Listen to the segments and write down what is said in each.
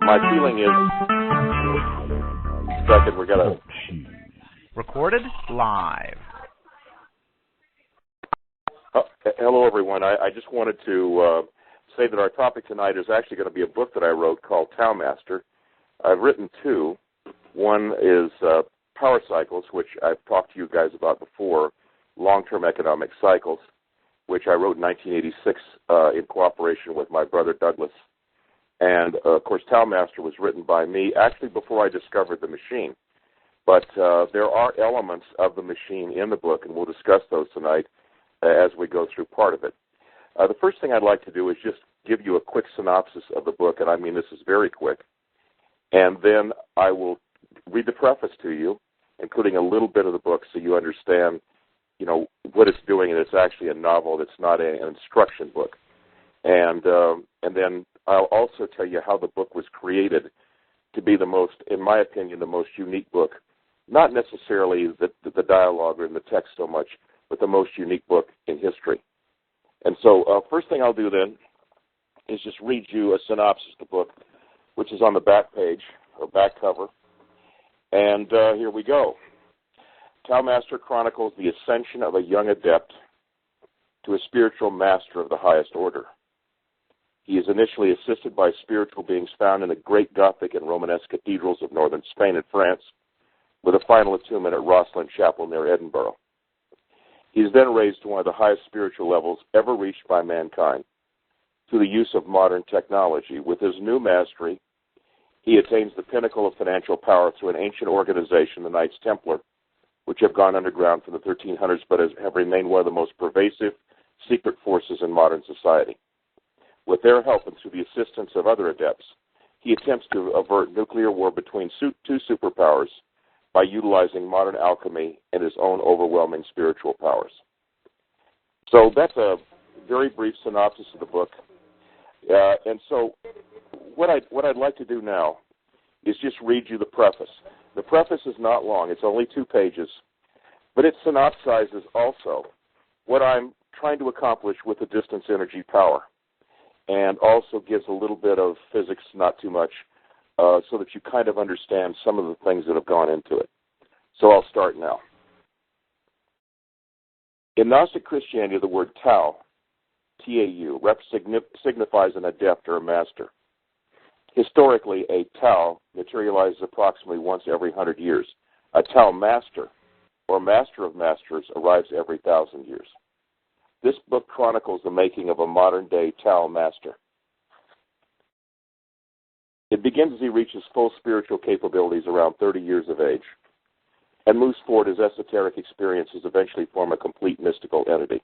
My feeling is, second, we're going to... Recorded live. Hello, everyone. I just wanted to say that our topic tonight is actually going to be a book that I wrote called Tao Master. I've written two. One is Power Cycles, which I've talked to you guys about before, Long-Term Economic Cycles, which I wrote in 1986 in cooperation with my brother Douglas. And, of course, Tao Master was written by me actually before I discovered the machine. But there are elements of the machine in the book, and we'll discuss those tonight as we go through part of it. The first thing I'd like to do is just give you a quick synopsis of the book, and I mean this is very quick. And then I will read the preface to you, including a little bit of the book so you understand, you know, what it's doing, and it's actually a novel. It's not an instruction book. And then I'll also tell you how the book was created to be the most, in my opinion, the most unique book. Not necessarily the dialogue or in the text so much, but the most unique book in history. And so first thing I'll do then is just read you a synopsis of the book, which is on the back page, or back cover. And here we go. Tao Master chronicles the ascension of a young adept to a spiritual master of the highest order. He is initially assisted by spiritual beings found in the great Gothic and Romanesque cathedrals of northern Spain and France, with a final attunement at Rosslyn Chapel near Edinburgh. He is then raised to one of the highest spiritual levels ever reached by mankind through the use of modern technology. With his new mastery, he attains the pinnacle of financial power through an ancient organization, the Knights Templar, which have gone underground from the 1300s but have remained one of the most pervasive secret forces in modern society. With their help and through the assistance of other adepts, he attempts to avert nuclear war between two superpowers by utilizing modern alchemy and his own overwhelming spiritual powers. So that's a very brief synopsis of the book. And so what I'd like to do now is just read you the preface. The preface is not long. It's only 2 pages. But it synopsizes also what I'm trying to accomplish with the distance energy power, and also gives a little bit of physics, not too much, so that you kind of understand some of the things that have gone into it. So I'll start now. In Gnostic Christianity, the word Tao, T-A-U, signifies an adept or a master. Historically, a Tao materializes approximately once every 100 years. A Tao master, or master of masters, arrives every 1,000 years. This book chronicles the making of a modern-day Tao master. It begins as he reaches full spiritual capabilities around 30 years of age, and moves forward as esoteric experiences eventually form a complete mystical entity.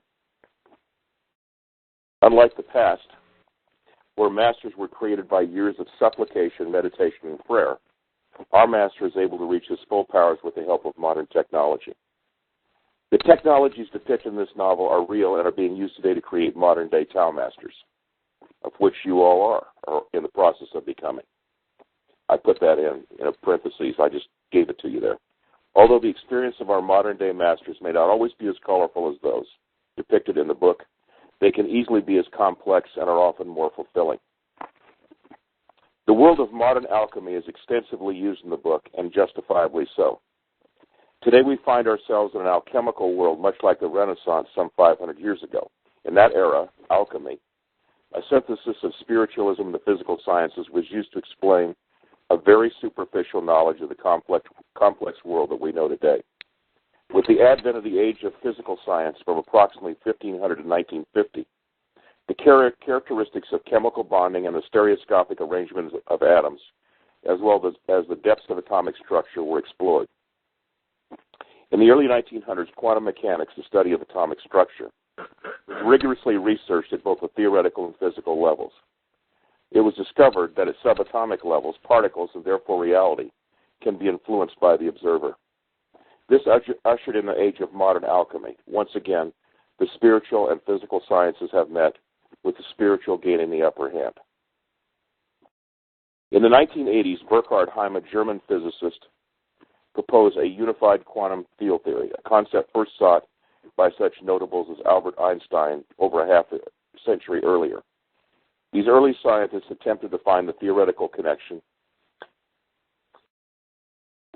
Unlike the past, where masters were created by years of supplication, meditation, and prayer, our master is able to reach his full powers with the help of modern technology. The technologies depicted in this novel are real and are being used today to create modern-day Tao masters, of which you all are, or in the process of becoming. I put that in a parentheses. I just gave it to you there. Although the experience of our modern-day masters may not always be as colorful as those depicted in the book, they can easily be as complex and are often more fulfilling. The world of modern alchemy is extensively used in the book, and justifiably so. Today we find ourselves in an alchemical world much like the Renaissance some 500 years ago. In that era, alchemy, a synthesis of spiritualism and the physical sciences, was used to explain a very superficial knowledge of the complex world that we know today. With the advent of the age of physical science from approximately 1500 to 1950, the characteristics of chemical bonding and the stereoscopic arrangement of atoms, as well as the depths of atomic structure, were explored. In the early 1900s, quantum mechanics, the study of atomic structure, was rigorously researched at both the theoretical and physical levels. It was discovered that at subatomic levels, particles, and therefore reality, can be influenced by the observer. This ushered in the age of modern alchemy. Once again, the spiritual and physical sciences have met, with the spiritual gaining the upper hand. In the 1980s, Burkhard Heim, a German physicist, proposed a unified quantum field theory, a concept first sought by such notables as Albert Einstein over a half a century earlier. These early scientists attempted to find the theoretical connection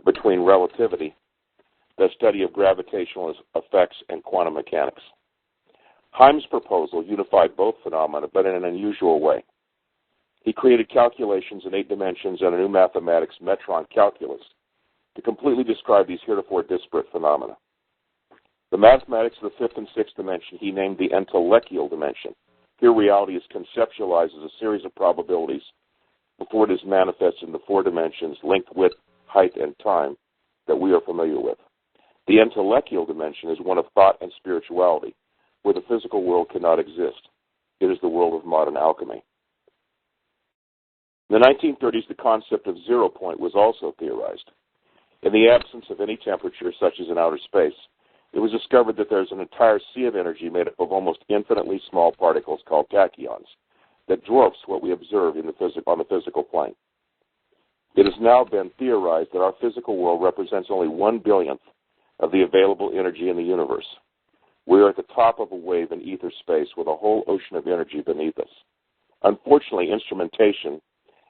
between relativity, the study of gravitational effects, and quantum mechanics. Heim's proposal unified both phenomena, but in an unusual way. He created calculations in 8 dimensions and a new mathematics, metron calculus, to completely describe these heretofore disparate phenomena. The mathematics of the 5th and 6th dimension he named the intellectual dimension. Here reality is conceptualized as a series of probabilities before it is manifested in the 4 dimensions, length, width, height, and time, that we are familiar with. The intellectual dimension is one of thought and spirituality, where the physical world cannot exist. It is the world of modern alchemy. In the 1930s, the concept of zero point was also theorized. In the absence of any temperature, such as in outer space, it was discovered that there is an entire sea of energy made up of almost infinitely small particles called tachyons that dwarfs what we observe on the physical plane. It has now been theorized that our physical world represents only 1/billionth of the available energy in the universe. We are at the top of a wave in ether space with a whole ocean of energy beneath us. Unfortunately, instrumentation,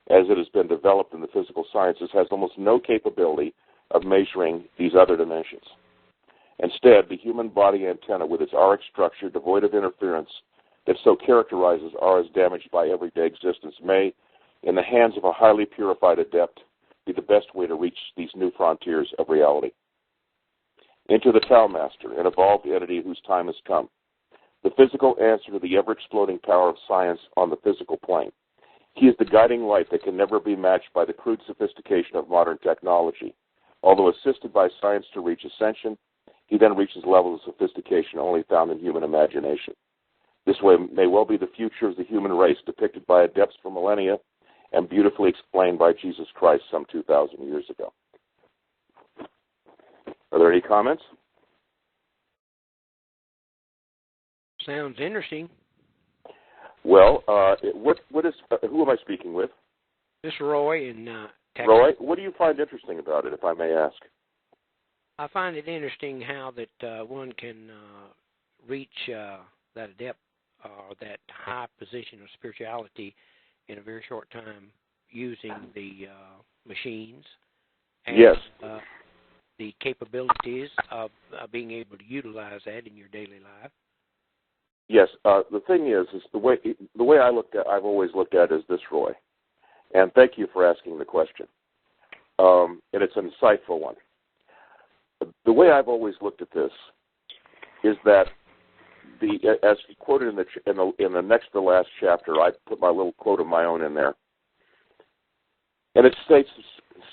as it has been developed in the physical sciences, has almost no capability of measuring these other dimensions. Instead, the human body antenna, with its auric structure devoid of interference that so characterizes ours damaged by everyday existence, may, in the hands of a highly purified adept, be the best way to reach these new frontiers of reality. Enter the Tao Master, an evolved entity whose time has come. The physical answer to the ever-exploding power of science on the physical plane. He is the guiding light that can never be matched by the crude sophistication of modern technology. Although assisted by science to reach ascension, he then reaches levels of sophistication only found in human imagination. This way may well be the future of the human race, depicted by adepts for millennia and beautifully explained by Jesus Christ some 2,000 years ago. Are there any comments? Sounds interesting. Well, who am I speaking with? This is Roy in Texas. Roy, what do you find interesting about it, if I may ask? I find it interesting how that one can reach that adept or that high position of spirituality in a very short time using the machines and yes. The capabilities of being able to utilize that in your daily life. Yes. The thing is the way I've always looked at it is this, Roy, and thank you for asking the question. And it's an insightful one. The way I've always looked at this is that as quoted in the next to last chapter, I put my little quote of my own in there, and it states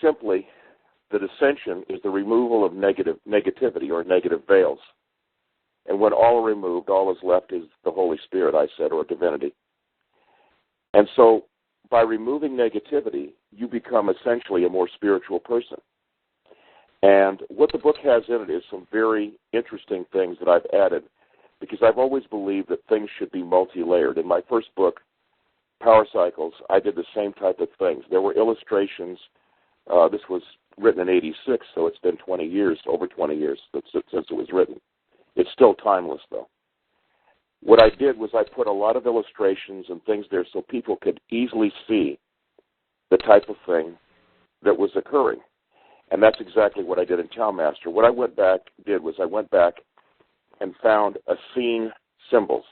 simply that ascension is the removal of negativity or negative veils. And when all are removed, all is left is the Holy Spirit, I said, or divinity. And so by removing negativity, you become essentially a more spiritual person. And what the book has in it is some very interesting things that I've added, because I've always believed that things should be multi-layered. In my first book, Power Cycles, I did the same type of things. There were illustrations. This was written in 86, so it's been 20 years, over 20 years since it was written. It's still timeless, though. What I did was I put a lot of illustrations and things there so people could easily see the type of thing that was occurring. And that's exactly what I did in Tao Master. What I went back and found Essene symbols.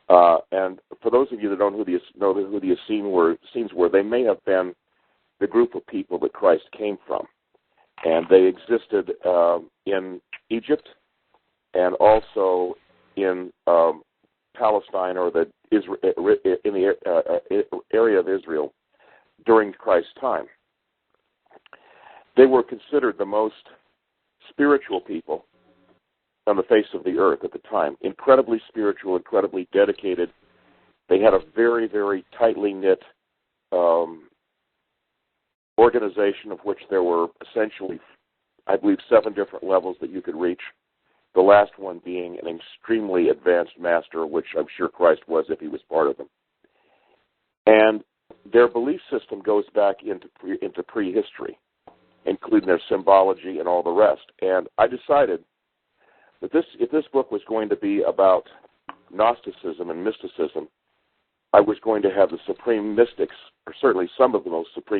And for those of you that don't know who the Essenes were, they may have been the group of people that Christ came from. And they existed in Egypt and also in Palestine, or in the area of Israel during Christ's time. They were considered the most spiritual people on the face of the earth at the time. Incredibly spiritual, incredibly dedicated. They had a very, very tightly knit organization, of which there were essentially, I believe, 7 different levels that you could reach. The last one being an extremely advanced master, which I'm sure Christ was if he was part of them. And their belief system goes back into prehistory, including their symbology and all the rest. And I decided that if this book was going to be about Gnosticism and mysticism, I was going to have the supreme mystics, or certainly some of the most supreme